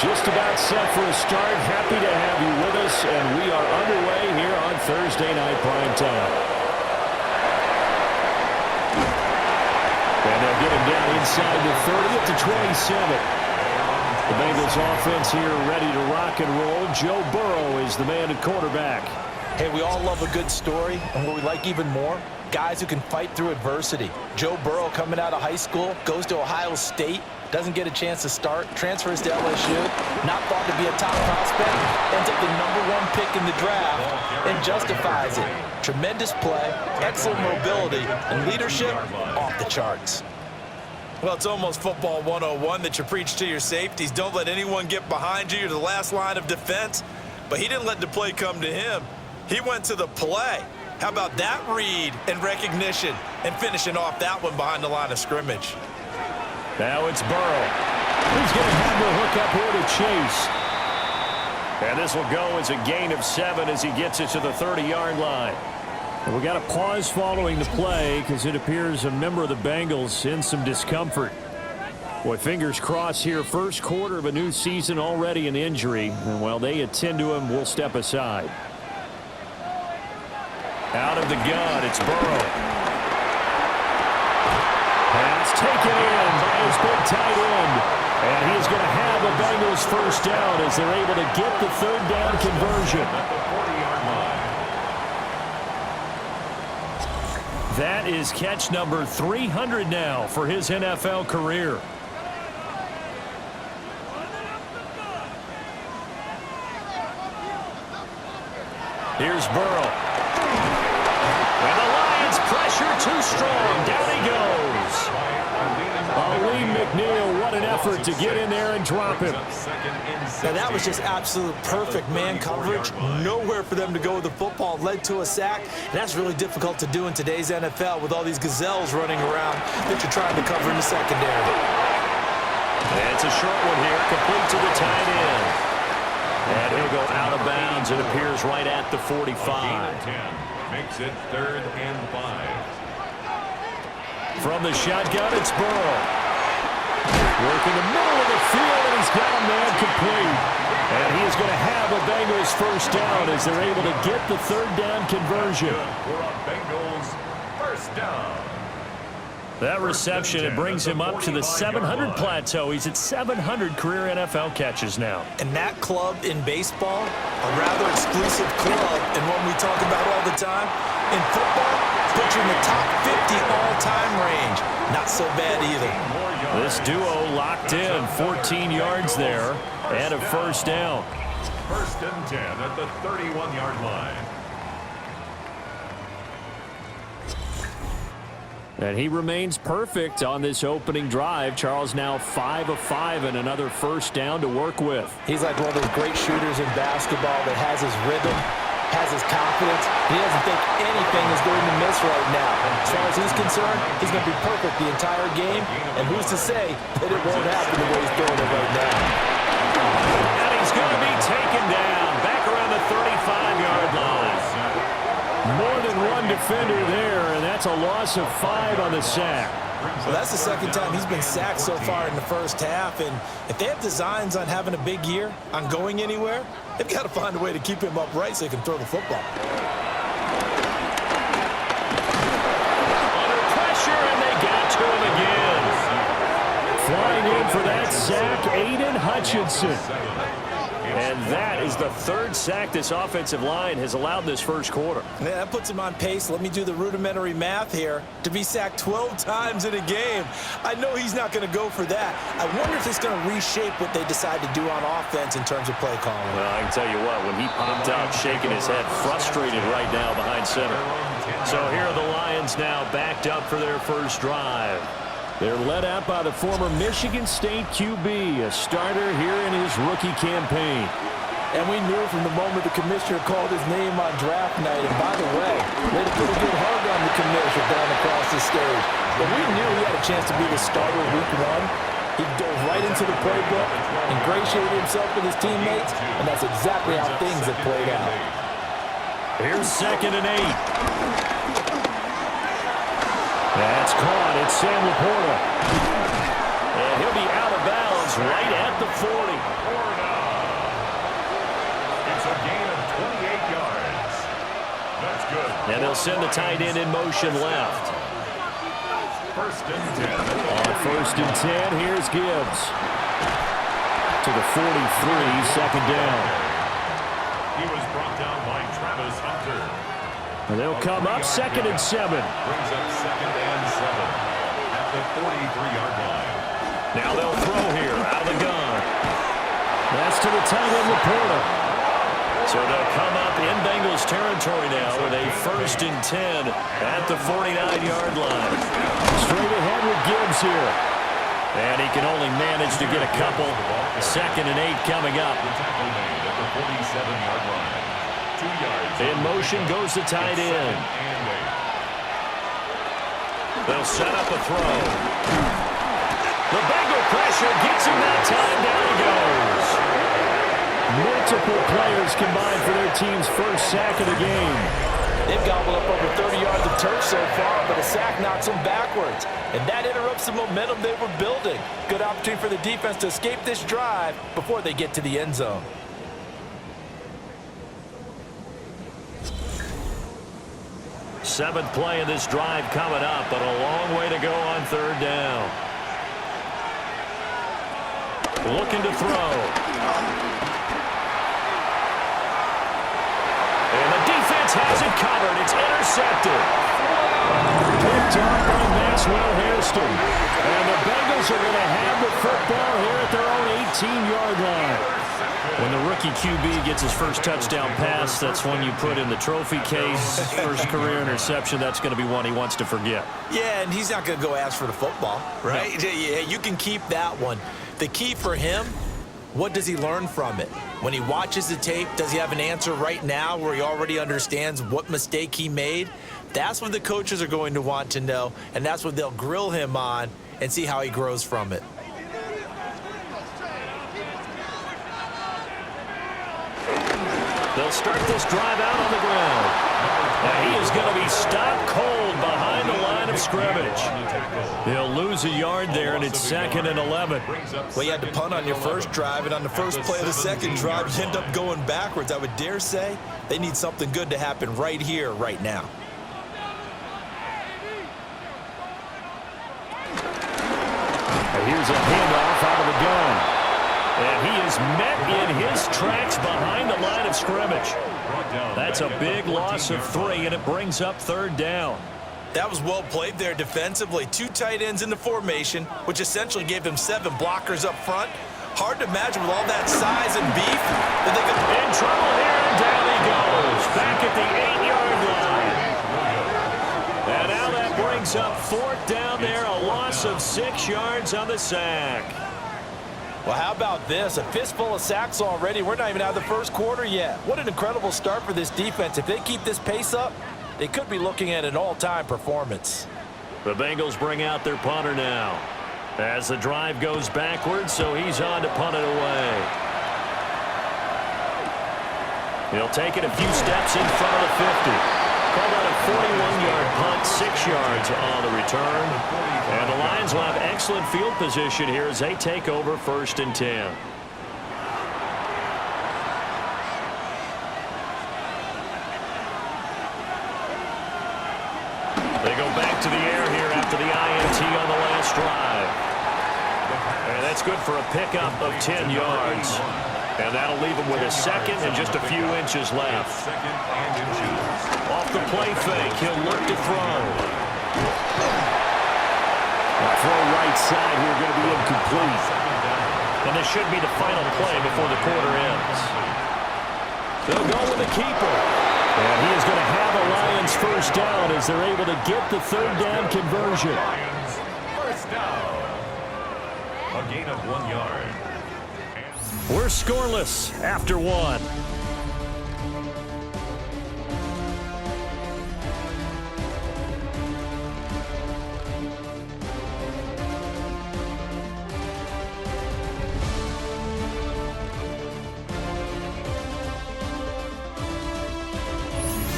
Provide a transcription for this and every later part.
Just about set for a start. Happy to have you with us, and we are underway here on Thursday Night Primetime. And they'll get him down inside the 30 at the 27. The Bengals offense here ready to rock and roll. Joe Burrow is the man at quarterback. Hey, we all love a good story, and what we like even more, guys who can fight through adversity. Joe Burrow coming out of high school, goes to Ohio State, doesn't get a chance to start, transfers to LSU, not thought to be a top prospect, ends up the #1 pick in the draft, and justifies it. Tremendous play, excellent mobility, and leadership off the charts. Well, it's almost football 101 that you preach to your safeties. Don't let anyone get behind you. You're the last line of defense. But he didn't let the play come to him. He went to the play. How about that read and recognition and finishing off that one behind the line of scrimmage? Now it's Burrow. He's going to have the hook up here to Chase. And this will go as a gain of 7 as he gets it to the 30-yard line. And we got a pause following the play because it appears a member of the Bengals in some discomfort. Boy, fingers crossed here. First quarter of a new season, already an injury. And while they attend to him, we'll step aside. Out of the gun, it's Burrow. Pass taken in by his big tight end. And he's going to have a Bengals first down as they're able to get the third down conversion. That is catch number 300 now for his NFL career. Here's Burrow. And the Lions pressure too strong. Down he goes. Aleem McNeil, what an effort to get in there and drop him. Now that was just absolute perfect man coverage. Nowhere for them to go with the football. Led to a sack. And that's really difficult to do in today's NFL with all these gazelles running around that you're trying to cover in the secondary. And it's a short one here, complete to the tight end. And he'll go out of bounds. It appears right at the 45. Makes it 3rd and 5. From the shotgun, it's Burrow. Work in the middle of the field, and he's got a man complete. And he is going to have a Bengals first down as they're able to get the third down conversion. For a Bengals first down. That reception, it brings him up to the 700 plateau. He's at 700 career NFL catches now. And that club in baseball, a rather exclusive club, and one we talk about all the time. In football, puts you in the top 50 all-time range. Not so bad either. This duo locked in, 14 yards there, and a first down. 1st and 10 at the 31-yard line. And he remains perfect on this opening drive. Charles now 5 of 5 and another first down to work with. He's like one of those great shooters in basketball that has his rhythm, has his confidence. He doesn't think anything is going to miss right now. As far as he's concerned, he's going to be perfect the entire game. And who's to say that it won't happen the way he's throwing it right now? And he's going to be taken down back around the 35-yard line. More than one defender there, and that's a loss of 5 on the sack. Well, that's the second time he's been sacked so far in the first half, and if they have designs on having a big year, on going anywhere, they've got to find a way to keep him upright so he can throw the football. Under pressure, and they got to him again. Flying in for that sack, Aiden Hutchinson. And that is the 3rd sack this offensive line has allowed this first quarter. Yeah, that puts him on pace. Let me do the rudimentary math here. To be sacked 12 times in a game, I know he's not going to go for that. I wonder if it's going to reshape what they decide to do on offense in terms of play calling. Well, I can tell you what, when he popped up, shaking his head, frustrated right now behind center. So here are the Lions now backed up for their first drive. They're led out by the former Michigan State QB, a starter here in his rookie campaign. And we knew from the moment the commissioner called his name on draft night. And by the way, they put a good hug on the commissioner down across the stage. But we knew he had a chance to be the starter week 1. He dove right into the playbook, ingratiated himself with his teammates, and that's exactly how things have played out. Here's 2nd and 8. That's caught. It's Sam Laporta. And he'll be out of bounds is right at the 40. It's a gain of 28 yards. That's good. And they'll send the tight end in motion left. First and 10. On first and 10, here's Gibbs. To the 43, second down. He was brought down by Travis Hunter. And they'll come up second and 7. Brings up second and 7 at the 43-yard line. Now they'll throw here out of the gun. That's to the tight end, Laporta. So they'll come up in Bengals territory now with a first and 10 at the 49-yard line. Straight ahead with Gibbs here. And he can only manage to get a couple. Second and 8 coming up. The tackle made at the 47-yard line. 2 yards. In motion goes the tight end. They'll set up a throw. The Bengal pressure gets him that time. Down he goes. Multiple players combined for their team's first sack of the game. They've gobbled up over 30 yards of turf so far, but a sack knocks them backwards. And that interrupts the momentum they were building. Good opportunity for the defense to escape this drive before they get to the end zone. Seventh play of this drive coming up, but a long way to go on third down. Looking to throw. And the defense has it covered. It's intercepted. Picked up by Manuel. And the Bengals are going to have the football here at their own 18-yard line. When the rookie QB gets his first touchdown pass, that's when you put in the trophy case. First career interception, that's going to be one he wants to forget. Yeah, and he's not going to go ask for the football, right? No. Yeah, you can keep that one. The key for him, what does he learn from it? When he watches the tape, does he have an answer right now where he already understands what mistake he made? That's what the coaches are going to want to know, and that's what they'll grill him on and see how he grows from it. They'll start this drive out on the ground. Now he is going to be stopped cold behind the line of scrimmage. He'll lose a yard there, and it's second and 11. Well, you had to punt on your first drive, and on the first play of the second drive, you end up going backwards. I would dare say they need something good to happen right here, right now. And here's a handoff out of the gun. And he is met in his tracks behind the line of scrimmage. That's a big loss of 3, and it brings up third down. That was well played there defensively. 2 tight ends in the formation, which essentially gave them 7 blockers up front. Hard to imagine with all that size and beef that they could... In trouble here, and down he goes. Back at the 8-yard line. And now that brings up fourth down there, a loss of 6 yards on the sack. Well, how about this? A fistful of sacks already. We're not even out of the first quarter yet. What an incredible start for this defense. If they keep this pace up, they could be looking at an all-time performance. The Bengals bring out their punter now. As the drive goes backwards, so he's on to punt it away. He'll take it a few steps in front of the 50. Called out a 41-yard punt, 6 yards on the return. And the Lions will have excellent field position here as they take over first and 10. They go back to the air here after the INT on the last drive. And that's good for a pickup of 10 yards. And that'll leave him with a second and just a few inches left. Off the play fake, he'll look to throw. Throw right side here going to be incomplete. And this should be the final play before the quarter ends. They'll go with the keeper. And he is going to have a Lions first down as they're able to get the third down conversion. Lions first down. A gain of 1 yard. We're scoreless after 1.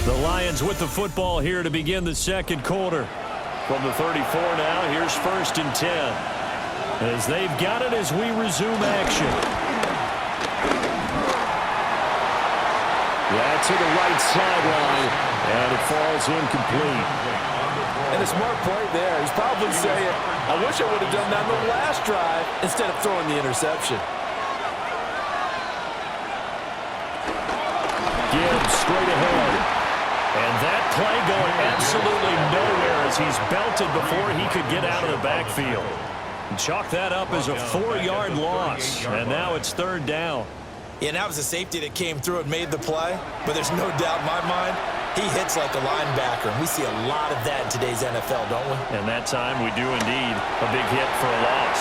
The Lions with the football here to begin the second quarter. From the 34 now, here's first and 10. As they've got it as we resume action. Yeah, to the right sideline, and it falls incomplete. And a smart point there. He's probably saying, I wish I would have done that on the last drive instead of throwing the interception. Gibbs straight ahead. And that play going absolutely nowhere as he's belted before he could get out of the backfield. And chalk that up as a 4-yard loss. And now it's third down. Yeah, and that was a safety that came through and made the play. But there's no doubt in my mind, he hits like a linebacker. And we see a lot of that in today's NFL, don't we? And that time we do indeed. A big hit for a loss.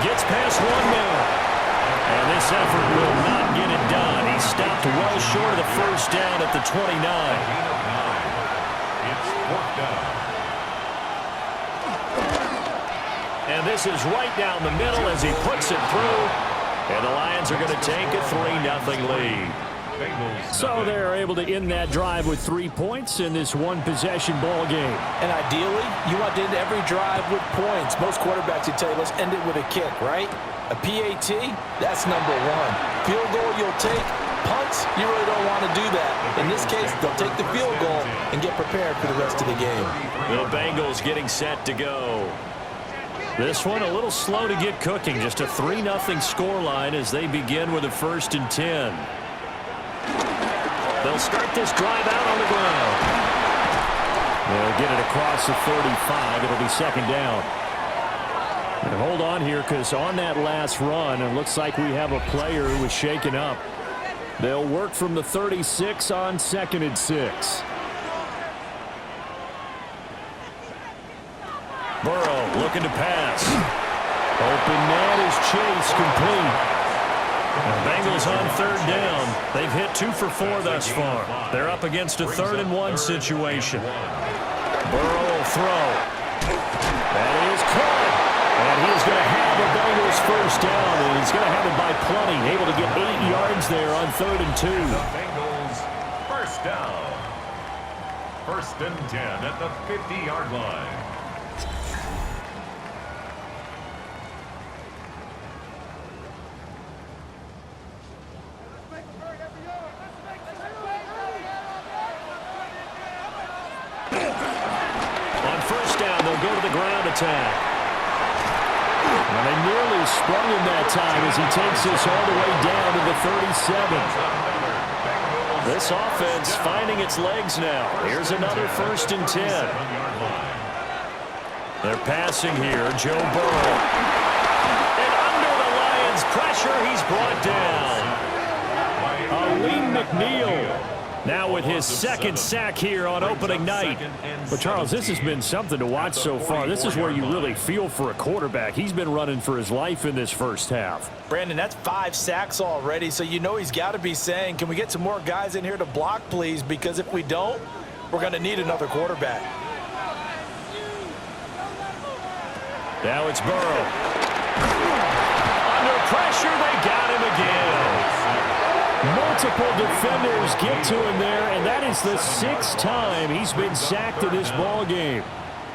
Gets past one man. And this effort will not get it done. He stopped well short of the first down at the 29. It's fourth down. And this is right down the middle as he puts it through. And the Lions are going to take a 3-0 lead. So they're able to end that drive with 3 points in this one-possession ball game. And ideally, you want to end every drive with points. Most quarterbacks would tell you, let's end it with a kick, right? A PAT, that's number one. Field goal you'll take. Punts, you really don't want to do that. In this case, they'll take the field goal and get prepared for the rest of the game. The Bengals getting set to go. This one a little slow to get cooking. Just a 3-0 scoreline as they begin with a 1st and 10. They'll start this drive out on the ground. They'll get it across the 35. It'll be second down. And hold on here because on that last run, it looks like we have a player who was shaken up. They'll work from the 36 on 2nd and 6. Burrow looking to pass. Open man is Chase, complete. The Bengals on 3rd down. They've hit 2 for 4 thus far. They're up against a 3rd and 1 situation. Burrow will throw. That is caught. And he's going to have the Bengals first down, and he's going to have it by plenty. Able to get 8 yards there on 3rd and 2. The Bengals first down. 1st and 10 at the 50-yard line. On 1st down, they'll go to the ground attack. And they nearly sprung him that time as he takes this all the way down to the 37. This offense finding its legs now. Here's another 1st and 10. They're passing here. Joe Burrow. And under the Lions' pressure, he's brought down. Aleem McNeil. Now with his 2nd sack here on opening night. But, Charles, this has been something to watch so far. This is where you really feel for a quarterback. He's been running for his life in this first half. Brandon, that's 5 sacks already, so you know he's got to be saying, can we get some more guys in here to block, please? Because if we don't, we're going to need another quarterback. Now it's Burrow. Under pressure, they got him again. Multiple defenders get to him there, and that is the 6th time he's been sacked in this ball game.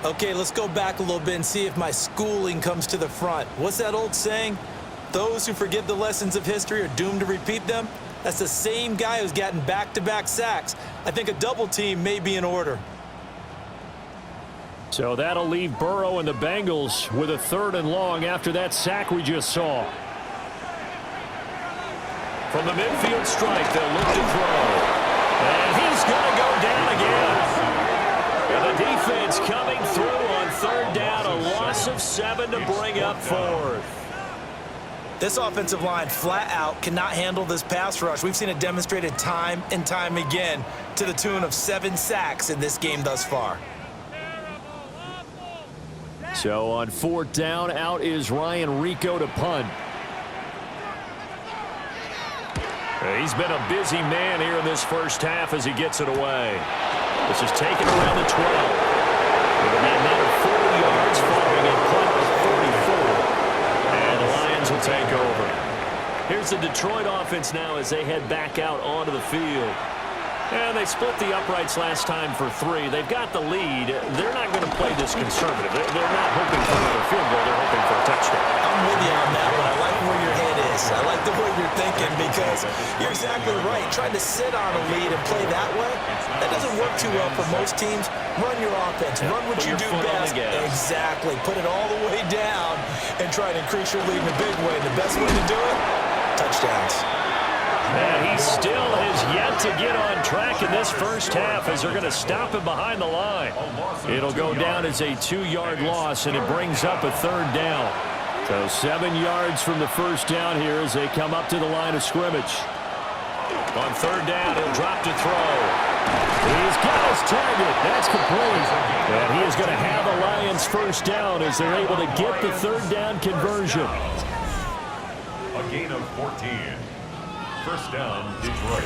Okay, let's go back a little bit and see if my schooling comes to the front. What's that old saying? Those who forget the lessons of history are doomed to repeat them. That's the same guy who's gotten back-to-back sacks. I think a double team may be in order. So that'll leave Burrow and the Bengals with a 3rd and long after that sack we just saw. From the midfield stripe, they'll look to throw. And he's going to go down again. And the defense coming through on 3rd down, a loss of 7 to bring up 4th. This offensive line flat out cannot handle this pass rush. We've seen it demonstrated time and time again to the tune of 7 sacks in this game thus far. So on 4th down, out is Ryan Rico to punt. He's been a busy man here in this first half as he gets it away. This is taken around the 12. It'll be another 40 yards following a punt of 34. And the Lions will take over. Here's the Detroit offense now as they head back out onto the field. And they split the uprights last time for 3. They've got the lead. They're not going to play this conservative. They're not hoping for another field goal. They're hoping for a touchdown. I'm with you on that one. I like where your head is. I like the way you're thinking because you're exactly right. Trying to sit on a lead and play that way, that doesn't work too well for most teams. Run your offense. Run what you do best. Exactly. Put it all the way down and try to increase your lead in a big way. And the best way to do it, touchdowns. And he still has yet to get on track in this first half as they're going to stop him behind the line. It'll go down as a 2-yard loss, and it brings up a 3rd down. So 7 yards from the first down here as they come up to the line of scrimmage. On 3rd down, he'll drop to throw. He's got his target. That's complete. And he is going to have a Lions first down as they're able to get the 3rd down conversion. A gain of 14. First down, Detroit.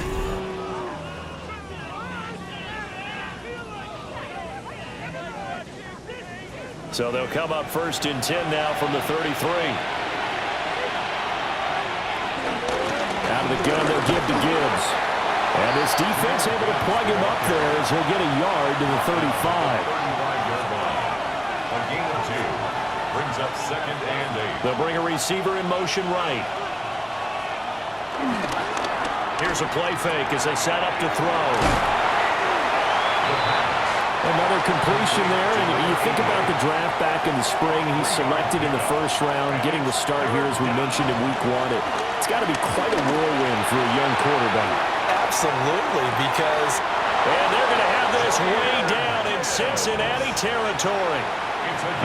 So they'll come up 1st and 10 now from the 33. Out of the gun, they'll give to Gibbs. And this defense able to plug him up there as he'll get a yard to the 35. 35-yard line. A gain of 2. Brings up 2nd and 8. They'll bring a receiver in motion right. Here's a play fake as they set up to throw. Another completion there, and you think about the draft back in the spring. He's selected in the 1st round, getting the start here as we mentioned in week 1. It's got to be quite a whirlwind for a young quarterback. Absolutely, because... And they're going to have this way down in Cincinnati territory.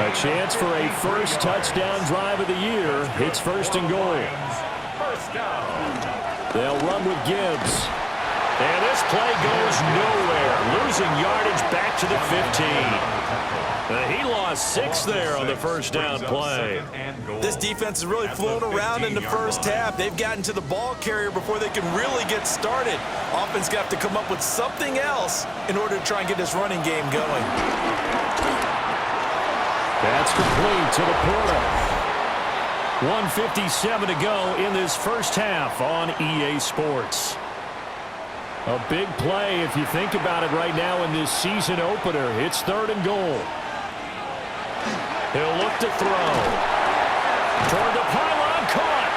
A chance for a first touchdown drive of the year. It's 1st and goal. First down. They'll run with Gibbs. And this play goes nowhere. Losing yardage back to the 15. He lost 6 there on the first down play. This defense has really flown around in the first half. They've gotten to the ball carrier before they can really get started. Offense going to have to come up with something else in order to try and get this running game going. That's complete to the Porter. 1:57 to go in this first half on EA Sports. A big play if you think about it right now in this season opener. It's 3rd and goal. He'll look to throw. Toward the pylon, caught.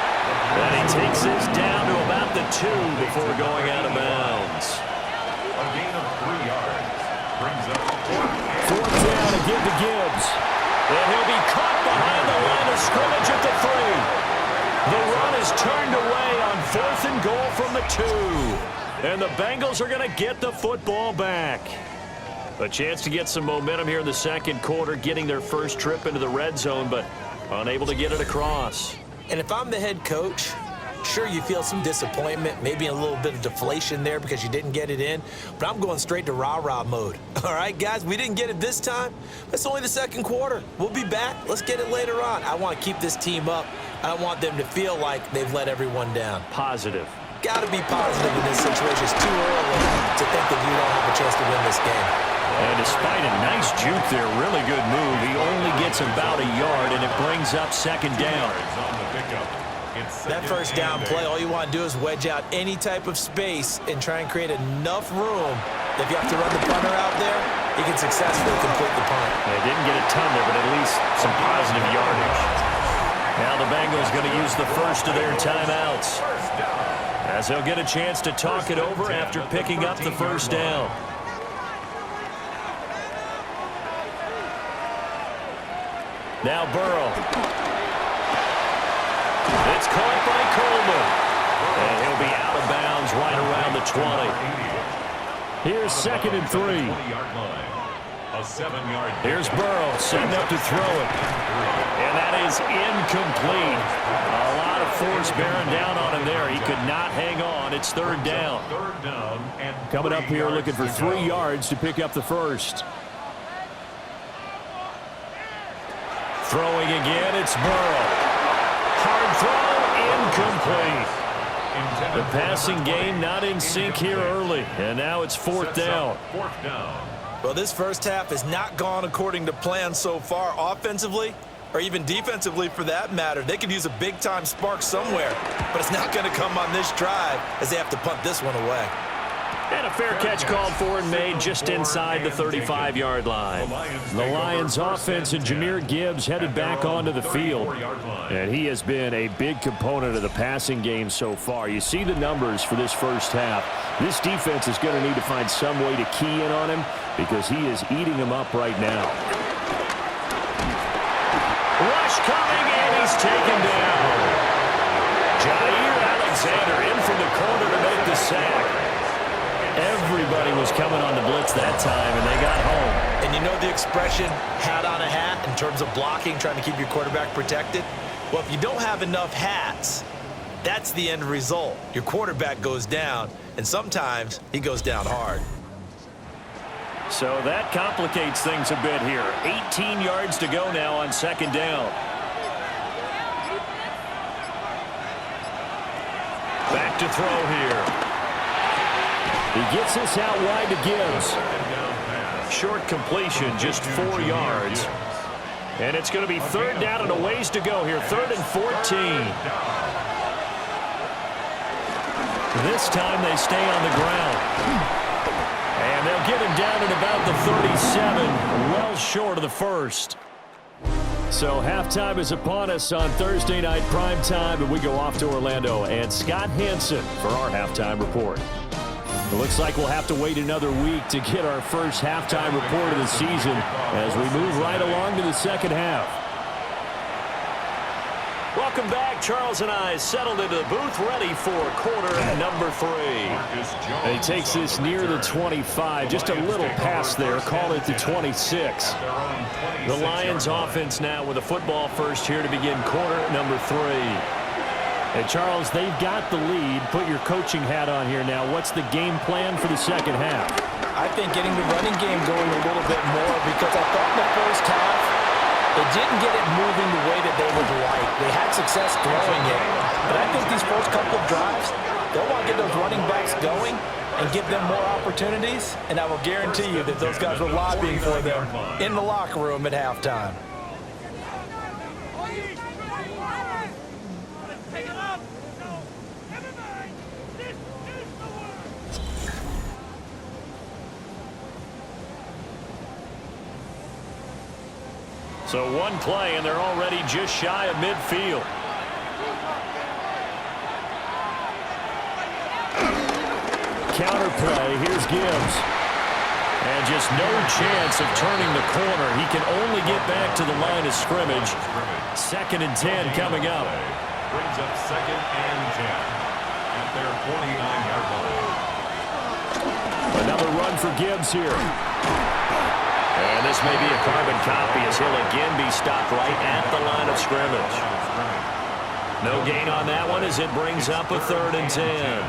And he takes this down to about the 2 before going out of bounds. A gain of 3 yards. Brings up 4th down to give to Gibbs. And he'll be caught behind the line of scrimmage at the 3. The run is turned away on 4th and goal from the 2. And the Bengals are going to get the football back. A chance to get some momentum here in the 2nd quarter, getting their first trip into the red zone, but unable to get it across. And if I'm the head coach, sure, you feel some disappointment, maybe a little bit of deflation there because you didn't get it in, but I'm going straight to rah-rah mode. All right, guys, we didn't get it this time. It's only the 2nd quarter. We'll be back. Let's get it later on. I want to keep this team up. I don't want them to feel like they've let everyone down. Positive. Got to be positive in this situation. It's too early to think that you don't have a chance to win this game. And despite a nice juke there, really good move, he only gets about a yard, and it brings up 2nd down. That first down play, all you want to do is wedge out any type of space and try and create enough room. If you have to run the punter out there, you can successfully complete the punt. They didn't get a ton there, but at least some positive yardage. Now the Bengals going to use the first of their timeouts, as they'll get a chance to talk it over after picking up the first down. Now Burrow. It's caught by Coleman. And he'll be out of bounds right around the 20. Here's 2nd and 3. Here's Burrow setting up to throw it. And that is incomplete. A lot of force bearing down on him there. He could not hang on. It's 3rd down. Coming up here looking for 3 yards to pick up the first. Throwing again, it's Burrow. Hard throw, incomplete. The passing game not in sync here early, and now it's 4th down. Well, this first half has not gone according to plan so far offensively, or even defensively for that matter. They could use a big-time spark somewhere, but it's not going to come on this drive as they have to punt this one away. And a fair catch called for and made just inside the 35-yard line. The Lions offense and Jahmyr Gibbs headed back onto the field. And he has been a big component of the passing game so far. You see the numbers for this first half. This defense is going to need to find some way to key in on him because he is eating them up right now. Rush coming, and he's taken down. Jair Alexander in from the corner to make the sack. Everybody was coming on the blitz that time, and they got home. And you know the expression, hat on a hat, in terms of blocking, trying to keep your quarterback protected? Well, if you don't have enough hats, that's the end result. Your quarterback goes down, and sometimes he goes down hard. So that complicates things a bit here. 18 yards to go now on second down. Back to throw here. He gets this out wide to Gibbs. Short completion, just 4 yards. And it's going to be third down and a ways to go here. 3rd and 14. This time they stay on the ground. And they'll get him down at about the 37, well short of the first. So halftime is upon us on Thursday night prime time, and we go off to Orlando and Scott Hansen for our halftime report. It looks like we'll have to wait another week to get our first halftime report of the season as we move right along to the second half. Welcome back. Charles and I settled into the booth ready for quarter number 3. And he takes this near the 25, just a little past there, call it the 26. The Lions offense now with a football first here to begin quarter number 3. And Charles, they've got the lead. Put your coaching hat on here now. What's the game plan for the second half? I think getting the running game going a little bit more because I thought in the first half they didn't get it moving the way that they would like. They had success throwing it. But I think these first couple of drives, they'll want to get those running backs going and give them more opportunities. And I will guarantee you that those guys were lobbying for them in the locker room at halftime. So one play, and they're already just shy of midfield. Counter play. Here's Gibbs. And just no chance of turning the corner. He can only get back to the line of scrimmage. 2nd and 10 coming up. Brings up 2nd and 10 at their 49-yard line. Another run for Gibbs here. And this may be a carbon copy as he'll again be stopped right at the line of scrimmage. No gain on that one as it brings up a 3rd and 10.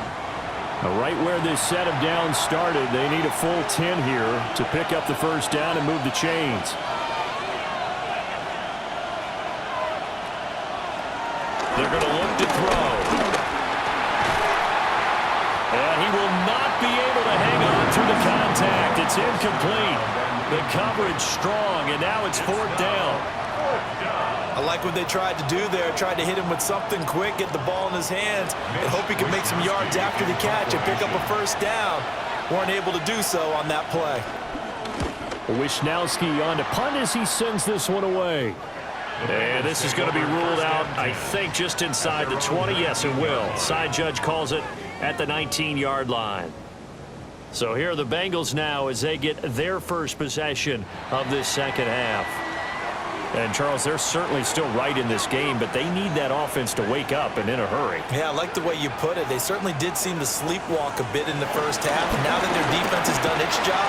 Right where this set of downs started, they need a full 10 here to pick up the first down and move the chains. They're going to look to throw. And he will not be able to hang on through the contact. It's incomplete. The coverage strong, and now it's 4th down. I like what they tried to do there. Tried to hit him with something quick, get the ball in his hands, and hope he could make some yards after the catch and pick up a first down. Weren't able to do so on that play. Wisnowski on to punt as he sends this one away. And this is going to be ruled out, I think, just inside the 20. Yes, it will. Side judge calls it at the 19-yard line. So here are the Bengals now as they get their first possession of this second half. And, Charles, they're certainly still right in this game, but they need that offense to wake up and in a hurry. Yeah, I like the way you put it. They certainly did seem to sleepwalk a bit in the first half. And now that their defense has done its job,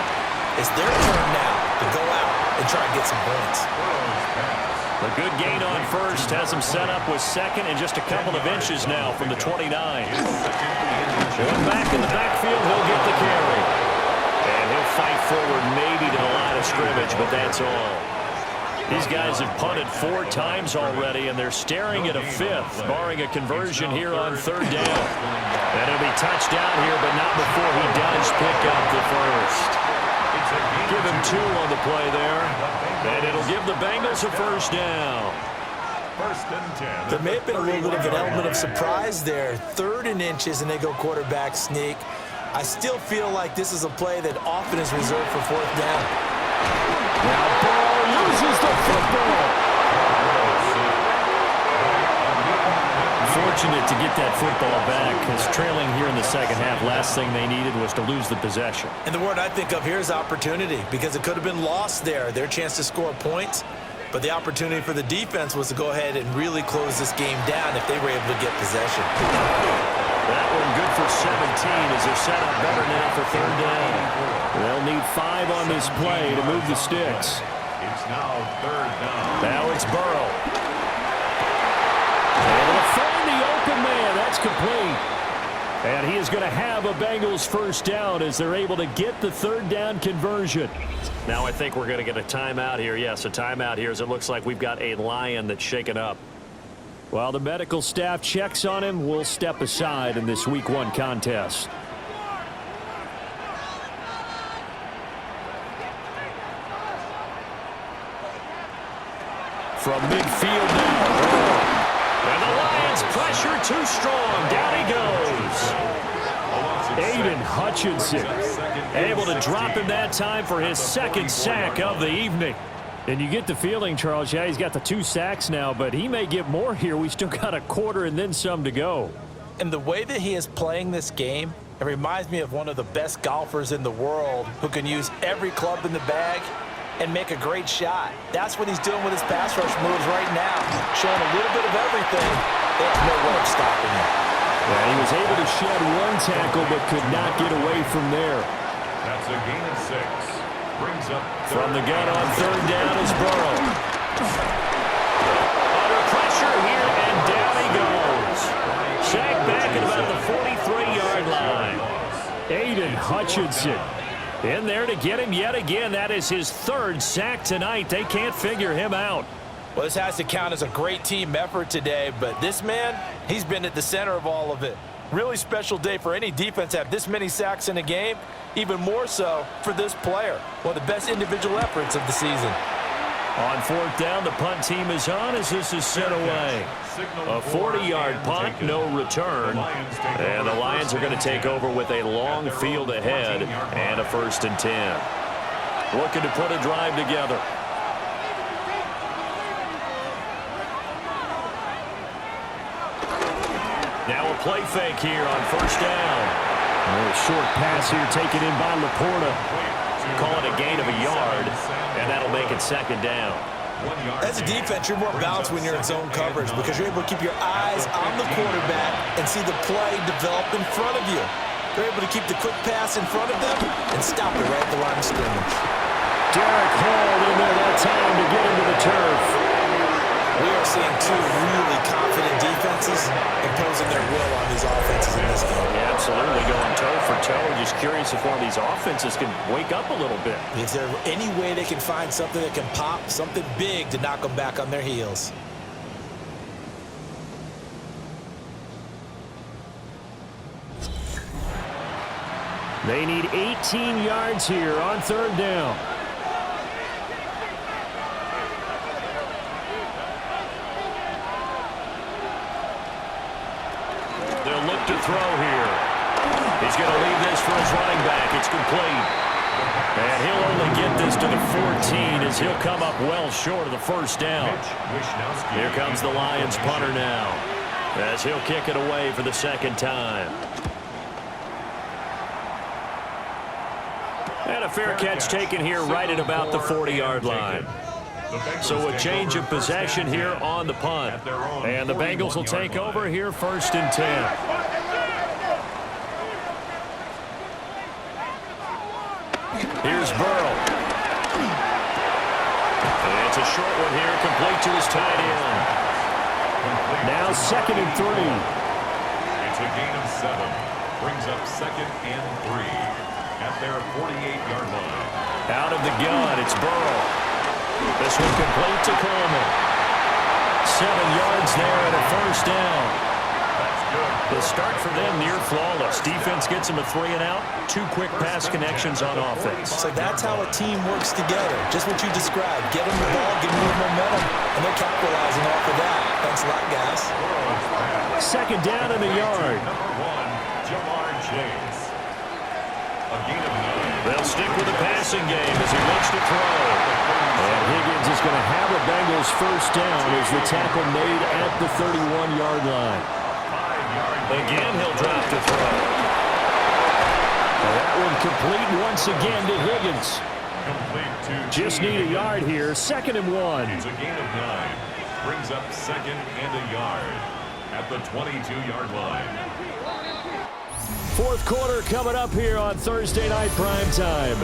it's their turn now to go out and try and get some points. A good gain on first has him set up with 2nd and just a couple of inches now from the 29. Going back in the backfield, he'll get the carry. And he'll fight forward maybe to the line of scrimmage, but that's all. These guys have punted 4 times already, and they're staring at a 5th, barring a conversion here on 3rd down. And it'll be touchdown here, but not before he does pick up the first. Give him 2 on the play there, and it'll give the Bengals a first down. 1st and 10. There may have been a little bit of an element of surprise there. 3rd and inches, and they go quarterback sneak. I still feel like this is a play that often is reserved for fourth down. Now Burrow loses the football. Fortunate to get that football back, because trailing here in the second half, last thing they needed was to lose the possession. And the word I think of here is opportunity, because it could have been lost there. Their chance to score points, but the opportunity for the defense was to go ahead and really close this game down if they were able to get possession. That one good for 17 as they're set up better now for third down. They'll need 5 on this play to move the sticks. It's now third down. Now it's Burrow. Able to find the open man. That's complete. And he is going to have a Bengals first down as they're able to get the third down conversion. Now I think we're going to get a timeout here. Yes, a timeout here as it looks like we've got a Lion that's shaken up. While the medical staff checks on him, we'll step aside in this Week 1 contest. From midfield now. And the Lions pressure too strong. Down he goes. Aiden Hutchinson able to drop him that time for his second sack of the evening. And you get the feeling, Charles, yeah, he's got the 2 sacks now, but he may get more here. We still got a quarter and then some to go. And the way that he is playing this game, it reminds me of one of the best golfers in the world who can use every club in the bag and make a great shot. That's what he's doing with his pass rush moves right now, showing a little bit of everything. They have no way of stopping him. Yeah, he was able to shed 1 tackle but could not get away from there. That's a gain of 6. Brings up from the gun on third down is Burrow. Under pressure here, and down he goes. Sacked back at about the 43-yard line. Aiden Hutchinson in there to get him yet again. That is his 3rd sack tonight. They can't figure him out. Well, this has to count as a great team effort today, but this man, he's been at the center of all of it. Really special day for any defense to have this many sacks in a game, even more so for this player. One of the best individual efforts of the season. On fourth down, the punt team is on as this is sent away. A 40-yard punt, no return. And the Lions are going to take over with a long field ahead and a 1st and 10. Looking to put a drive together. Now a play fake here on first down. A short pass here taken in by Laporta. Call it a gain of a yard, and that'll make it 2nd down. As a defense, you're more balanced when you're in zone coverage because you're able to keep your eyes on the quarterback and see the play develop in front of you. They're able to keep the quick pass in front of them and stop it right at the line of scrimmage. Derek Hall in there that time to get into the turf. We are seeing 2 really confident defenses imposing their will on these offenses in this game. Yeah, absolutely, going toe for toe. Just curious if one of these offenses can wake up a little bit. Is there any way they can find something that can pop, something big to knock them back on their heels? They need 18 yards here on third down. They'll look to throw here. He's going to leave this for his running back. It's complete. And he'll only get this to the 14 as he'll come up well short of the first down. Here comes the Lions punter now as he'll kick it away for the 2nd time. And a fair catch taken here right at about the 40-yard line. So a change of possession here on the punt. And the Bengals will take over here 1st and 10. Here's Burrow. And it's a short one here, complete to his tight end. Now 2nd and 3. It's a gain of 7. Brings up 2nd and 3. At their 48-yard line. Out of the gun, it's Burrow. This one complete to Coleman. 7 yards there and a 1st down. That's good. The start for them near flawless. Defense gets them a 3 and out. 2 quick pass connections on offense. So that's how a team works together. Just what you described. Get them the ball, give them the momentum, and they're capitalizing off of that. Thanks a lot, guys. 2nd down in the yard. Number 1, Jahmyr Gibbs. A gain of 9. They'll stick with the passing game as he looks to throw. And Higgins is going to have a Bengals first down as the tackle made at the 31-yard line. 5-yard gain. Again, he'll drop to throw. And that one complete once again to Higgins. Complete to Just need a yard here. 2nd and 1. It's a gain of 9. Brings up 2nd and a yard at the 22-yard line. Fourth quarter coming up here on Thursday Night Primetime.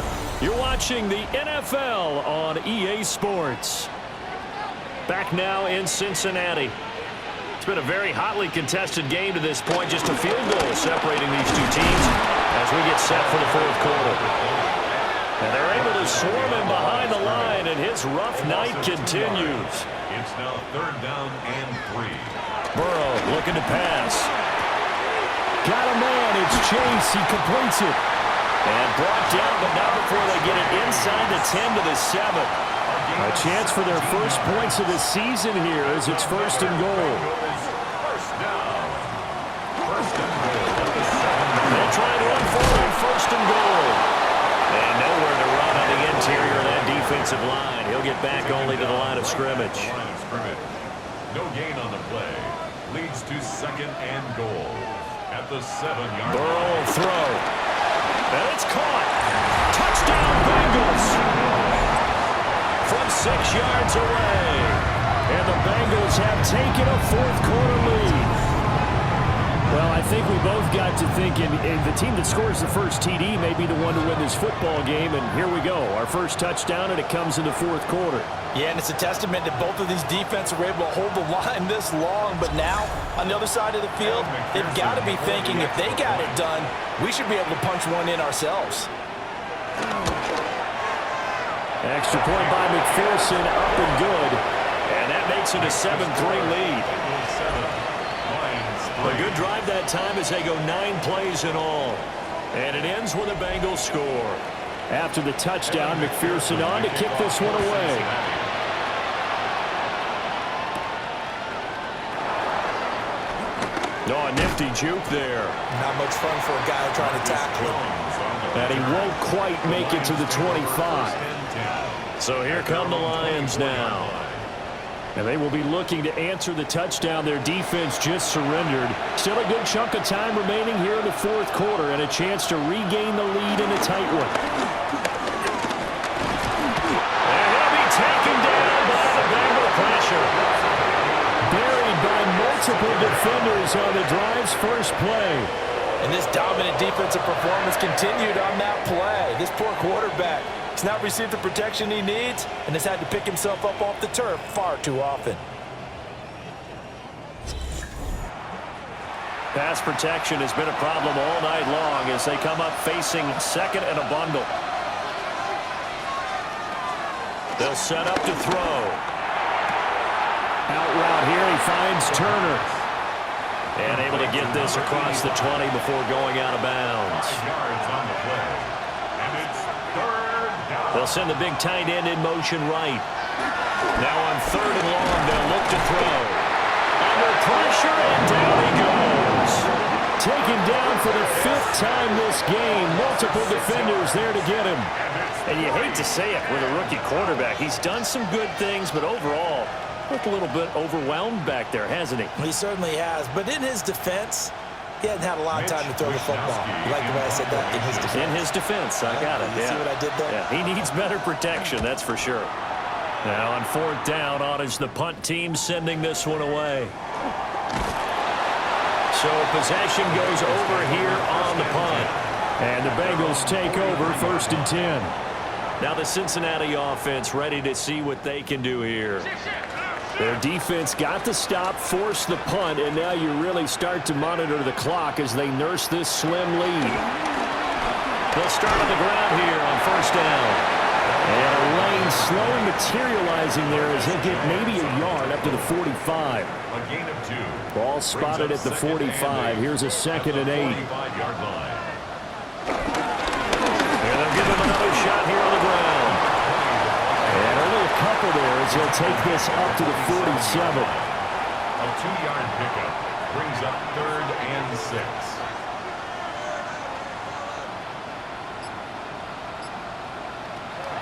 You're watching the NFL on EA Sports. Back now in Cincinnati. It's been a very hotly contested game to this point. Just a field goal separating these two teams as we get set for the fourth quarter. And they're able to swarm him behind the line, and his rough night continues. It's now 3rd down and 3. Burrow looking to pass. Got a man. It's Chase. He completes it. And brought down, but not before they get it inside the 10 to the 7. A chance for their first points of the season here as it's 1st and goal. First down. 1st and goal at the 7. They'll try and run forward. 1st and goal. And nowhere to run on the interior of that defensive line. He'll get back only to the line of scrimmage. No gain on the play. Leads to 2nd and goal at the 7-yard line. Burrow will throw. And it's caught. Touchdown Bengals. From 6 yards away. And the Bengals have taken a fourth quarter lead. Well, I think we both got to thinking the team that scores the first TD may be the one to win this football game. And here we go. Our first touchdown, and it comes in the fourth quarter. Yeah, and it's a testament that both of these defenses were able to hold the line this long. But now, on the other side of the field, they've got to be thinking if they got it done, we should be able to punch one in ourselves. Extra point by McPherson, up and good. And that makes it a 7-3 lead. A good drive that time as they go 9 plays in all. And it ends with a Bengals score. After the touchdown, McPherson on to kick this one away. Oh, a nifty juke there. Not much fun for a guy trying to tackle him. And he won't quite make it to the 25. So here come the Lions now. And they will be looking to answer the touchdown. Their defense just surrendered. Still a good chunk of time remaining here in the fourth quarter and a chance to regain the lead in a tight one. And he'll be taken down by the Bengal pressure. Buried by multiple defenders on the drive's first play. And this dominant defensive performance continued on that play. This poor quarterback has not received the protection he needs and has had to pick himself up off the turf far too often. Pass protection has been a problem all night long as they come up facing 2nd and a bundle. They'll set up to throw. Out route here, he finds Turner. And able to get this across the 20 before going out of bounds. 5 yards on the play. And it's 3rd down. They'll send the big tight end in motion right. Now on 3rd and long, they'll look to throw. Under pressure, and down he goes. Taken down for the 5th time this game. Multiple defenders there to get him. And you hate to say it with a rookie quarterback. He's done some good things, but overall, looked a little bit overwhelmed back there, hasn't he? He certainly has. But in his defense, he hadn't had a lot of time to throw the football. You like the way I said that? In his defense. In his defense, I got it. You see what I did there? Yeah, he needs better protection, that's for sure. Now on 4th down, on is the punt team sending this one away. So possession goes over here on the punt. And the Bengals take over 1st and 10. Now the Cincinnati offense ready to see what they can do here. Their defense got the stop, forced the punt, and now you really start to monitor the clock as they nurse this slim lead. They'll start on the ground here on 1st down. And a lane slowly materializing there as he'll get maybe a yard up to the 45. A gain of 2. Ball spotted at the 45. Here's a 2nd and 8. 45-yard line. And they'll give him another shot here on the ground. And only a couple there as he'll take this up to the 47. A 2-yard pickup brings up 3rd and 6.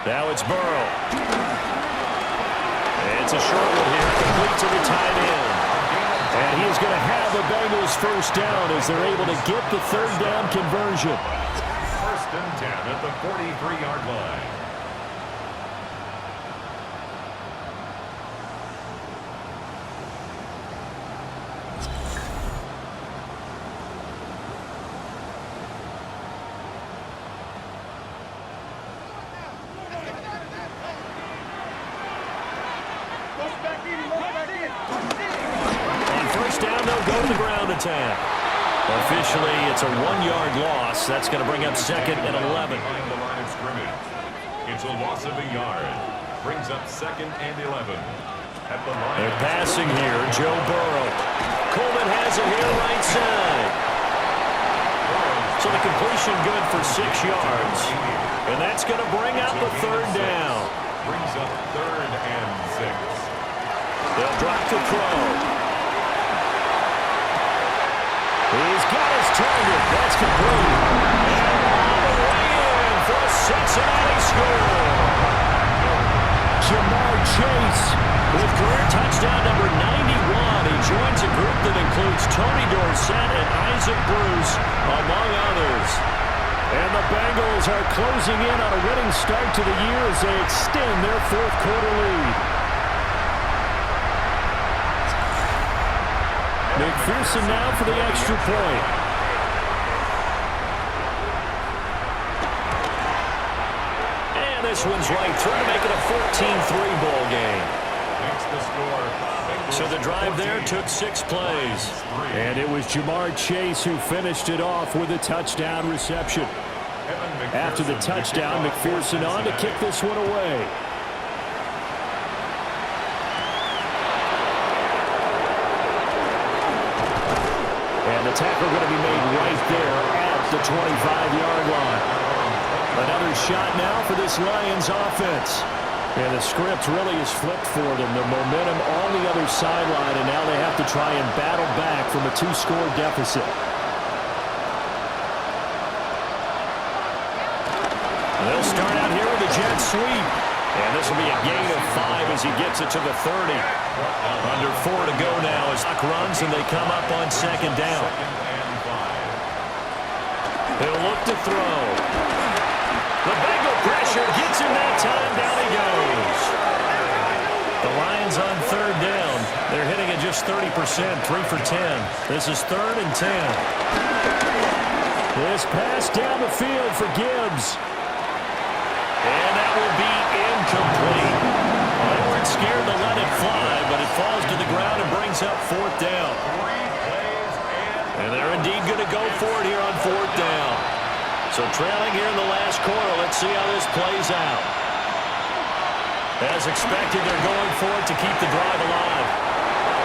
Now it's Burrow. It's a short one here, complete to the tight end. And he is going to have the Bengals first down as they're able to get the third down conversion. First and 10 at the 43-yard line. Attack. Officially, it's a 1-yard loss. That's going to bring up second and 11. Behind the line of scrimmage. It's a loss of a yard. Brings up second and 11. At the line. They're passing here. Joe Burrow. Coleman has it here right side. So the completion good for 6 yards. And that's going to bring up a third down. Brings up third and 6. They'll drop to throw. He's got his target. That's complete. And all the way in for a Cincinnati score. Jahmyr Gibbs with career touchdown number 91. He joins a group that includes Tony Dorsett and Isaac Bruce, among others. And the Bengals are closing in on a winning start to the year as they extend their fourth quarter lead. McPherson now for the extra point. And this one's right through to make it a 14-3 ball game. So the drive there took 6 plays. And it was Jahmyr Chase who finished it off with a touchdown reception. After the touchdown, McPherson on to kick this one away. The tackle going to be made right there at the 25-yard line. Another shot now for this Lions offense. And the script really is flipped for them. The momentum on the other sideline, and now they have to try and battle back from a 2-score deficit. And they'll start out here with a jet sweep. And this will be a gain of 5 as he gets it to the 30. Under 4 to go now as clock runs and they come up on second down. He'll look to throw. The Bengal pressure gets him that time. Down he goes. The Lions on third down. They're hitting at just 30%, 3 for 10. This is third and 10. This pass down the field for Gibbs. And that will be incomplete. They weren't scared to let it fly, but it falls to the ground and brings up fourth down. And they're indeed going to go for it here on fourth down. So trailing here in the last quarter, let's see how this plays out. As expected, they're going for it to keep the drive alive.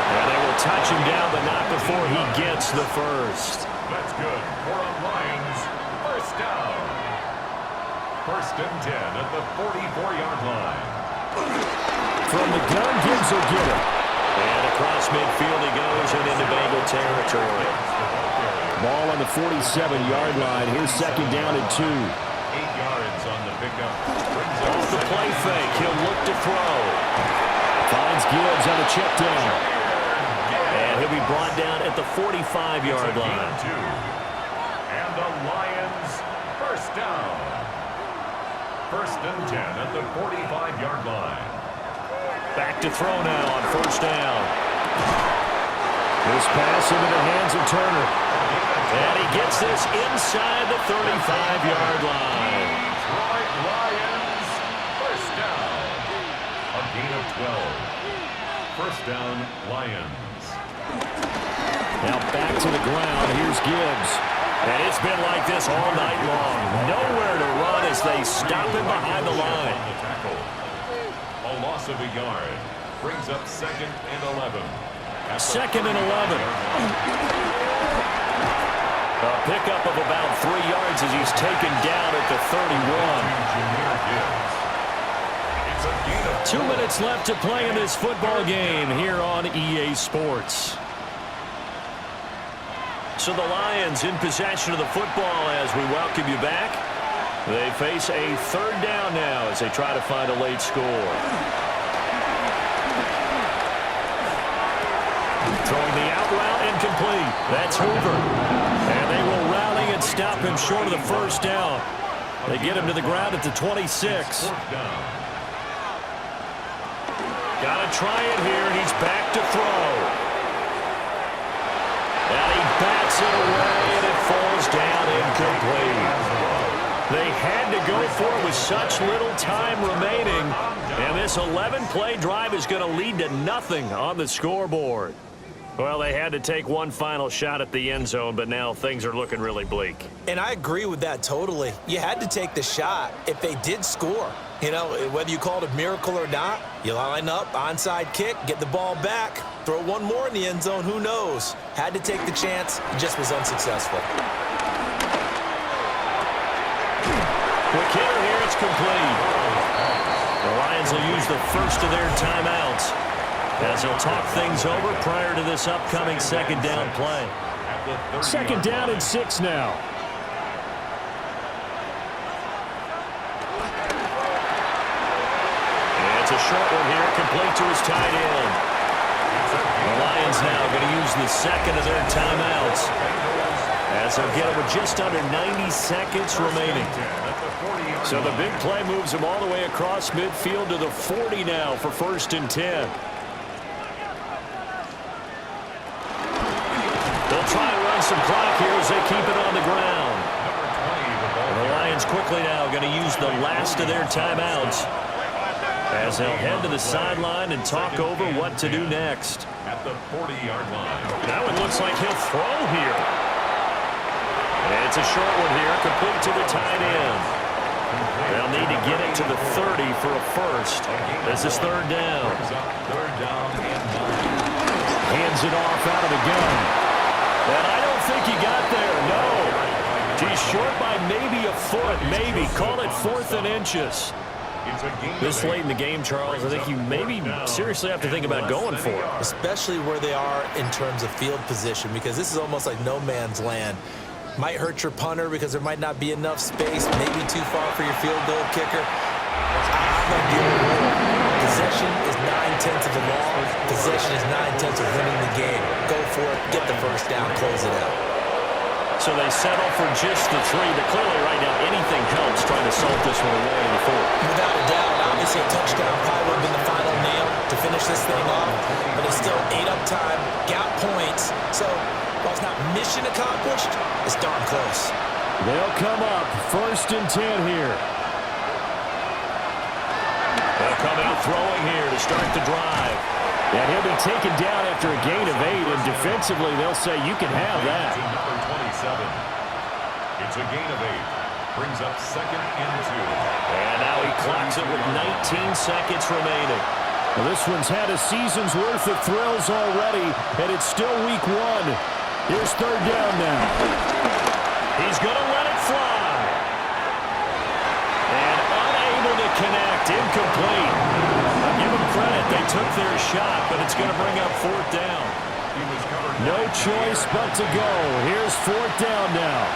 And they will touch him down, but not before he gets the first. That's good for a Lions first down. First and 10 at the 44-yard line. From the gun, Gibbs will get it. And across midfield he goes and into Bengal territory. Ball on the 47-yard line. Here's second down and 2. 8 yards on the pickup. Off the play fake. He'll look to throw. Finds Gibbs on a check down. And he'll be brought down at the 45-yard line. And the Lions first down. First and 10 at the 45-yard line. Back to throw now on first down. This pass into the hands of Turner. And he gets this inside the 35-yard line. Detroit Lions first down. A gain of 12. First down, Lions. Now back to the ground. Here's Gibbs. And it's been like this all night long. Nowhere to run as they stop him behind the line. A loss of a yard. Brings up second and 11. Second and 11. A pickup of about 3 yards as he's taken down at the 31. 2 minutes left to play in this football game here on EA Sports. So the Lions in possession of the football as we welcome you back. They face a third down now as they try to find a late score. Throwing the out route incomplete. That's Hoover. And they will rally and stop him short of the first down. They get him to the ground at the 26. Got to try it here, and he's back to throw. And he bats it away, and it falls down incomplete. They had to go for it with such little time remaining. And this 11-play drive is going to lead to nothing on the scoreboard. Well, they had to take one final shot at the end zone, but now things are looking really bleak. And I agree with that totally. You had to take the shot if they did score. You know, whether you call it a miracle or not, you line up, onside kick, get the ball back, throw one more in the end zone, who knows? Had to take the chance, just was unsuccessful. Quick hitter here, it's complete. The Lions will use the first of their timeouts as they'll talk things over prior to this upcoming second down play. Second down and 6 now. And it's a short one here, complete to his tight end. The Lions now going to use the second of their timeouts as they'll get it with just under 90 seconds remaining. So the big play moves them all the way across midfield to the 40 now for 1st and 10. They'll try and run some clock here as they keep it on the ground. And the Lions quickly now going to use the last of their timeouts as they'll head to the sideline and talk over what to do next. At the 40-yard line. That one looks like he'll throw here. And it's a short one here, complete to the tight end. They'll need to get it to the 30 for a first. This is third down. Third down and 9. Hands it off out of the gun. And I don't think he got there, no. He's short by maybe a foot, maybe. Call it 4th and inches. This late in the game, Charles, I think you maybe seriously have to think about going for it. Especially where they are in terms of field position, because this is almost like no man's land. Might hurt your punter because there might not be enough space, maybe too far for your field goal kicker. Possession is 9/10 of the ball. Possession is 9/10 of winning the game. Go for it, get the first down, close it out. So they settle for just the 3, but clearly right now anything helps trying to salt this one away in the 4th. Without a doubt, obviously a touchdown probably would have been the final nail to finish this thing off, but it's still 8 up time, got points, so while it's not mission accomplished, it's darn close. They'll come up 1st and 10 here. They'll come out throwing here to start the drive. And he'll be taken down after a gain of 8, and defensively they'll say you can have that. Number 27. It's a gain of 8. Brings up 2nd and 2. And now he clocks it with 19 seconds remaining. Well, this one's had a season's worth of thrills already, and it's still week 1. Here's third down now. He's going to let it fly. And unable to connect, incomplete. I'll give them credit, they took their shot, but it's going to bring up 4th down. No choice but to go. Here's 4th down now.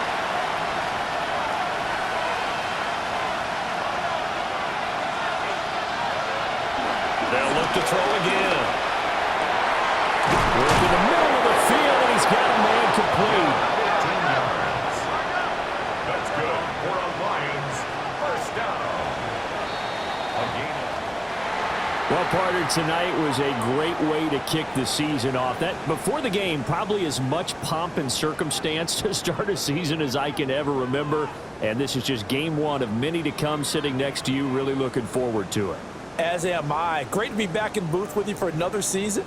They'll look to throw again. Work in the middle of the field, and he's got a man complete. 15 yards. That's good for a Lions first down. A gain of... Well, partner, tonight was a great way to kick the season off. That before the game, probably as much pomp and circumstance to start a season as I can ever remember. And this is just game 1 of many to come. Sitting next to you, really looking forward to it. As am I. Great to be back in booth with you for another season.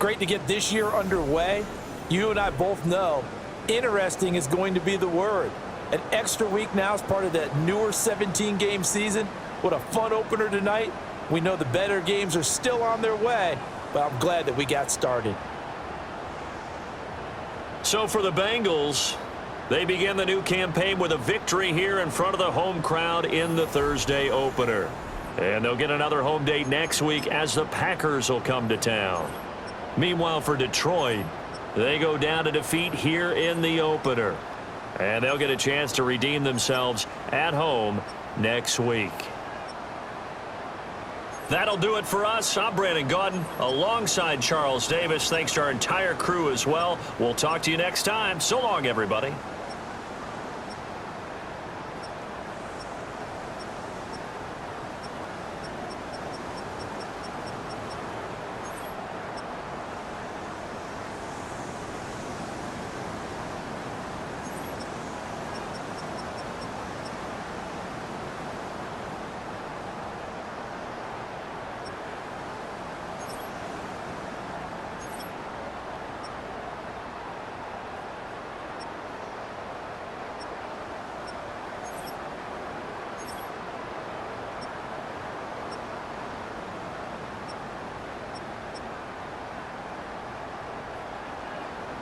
Great to get this year underway. You and I both know interesting is going to be the word. An extra week now as part of that newer 17-game season. What a fun opener tonight. We know the better games are still on their way, but I'm glad that we got started. So for the Bengals, they begin the new campaign with a victory here in front of the home crowd in the Thursday opener. And they'll get another home date next week as the Packers will come to town. Meanwhile, for Detroit, they go down to defeat here in the opener. And they'll get a chance to redeem themselves at home next week. That'll do it for us. I'm Brandon Gaudin alongside Charles Davis. Thanks to our entire crew as well. We'll talk to you next time. So long, everybody.